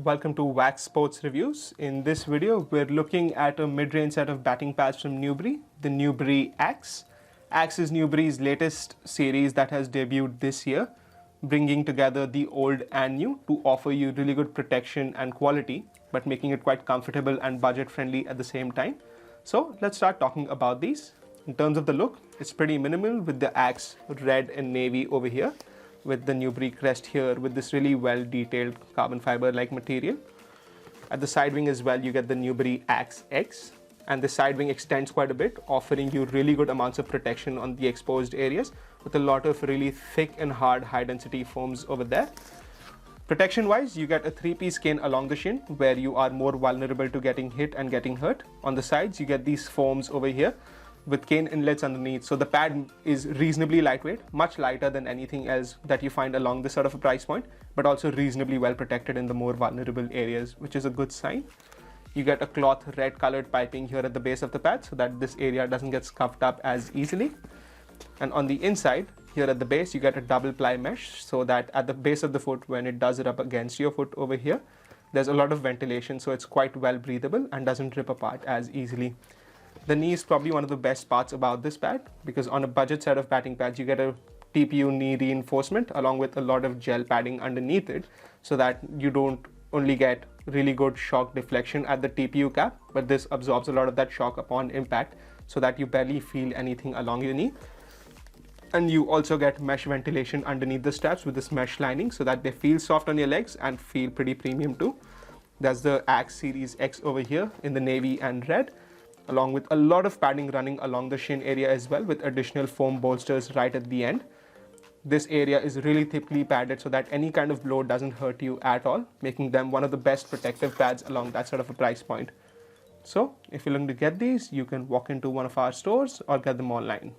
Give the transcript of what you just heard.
welcome to Wax Sports Reviews. In this video, we're looking at a mid-range set of batting pads from Newbury, the Newbury Axe. Axe is Newbury's latest series that has debuted this year, bringing together the old and new to offer you really good protection and quality, but making it quite comfortable and budget-friendly at the same time. So let's start talking about these. In terms of the look, it's pretty minimal with the Axe red and navy over here, with the Newbury crest here with this really well detailed carbon fiber like material. At the side wing as well, you get the Newbury Axe X, and the side wing extends quite a bit, offering you really good amounts of protection on the exposed areas with a lot of really thick and hard high density foams over there. Protection wise, you get a 3-piece cane along the shin where you are more vulnerable to getting hit and getting hurt. On the sides, you get these foams over here with cane inlets underneath, so the pad is reasonably lightweight, much lighter than anything else that you find along this sort of a price point, but also reasonably well protected in the more vulnerable areas, which is a good sign. You get a cloth red colored piping here at the base of the pad so that this area doesn't get scuffed up as easily. And on the inside, here at the base, you get a double ply mesh so that at the base of the foot, when it does rub against your foot over here, there's a lot of ventilation, so it's quite well breathable and doesn't rip apart as easily. The knee is probably one of the best parts about this pad, because on a budget set of batting pads, you get a TPU knee reinforcement along with a lot of gel padding underneath it, so that you don't only get really good shock deflection at the TPU cap, but this absorbs a lot of that shock upon impact so that you barely feel anything along your knee. And you also get mesh ventilation underneath the straps with this mesh lining so that they feel soft on your legs and feel pretty premium too. That's the Axe Series X over here in the navy and red, along with a lot of padding running along the shin area as well, with additional foam bolsters right at the end. This area is really thickly padded so that any kind of blow doesn't hurt you at all, making them one of the best protective pads along that sort of a price point. So if you're looking to get these, you can walk into one of our stores or get them online.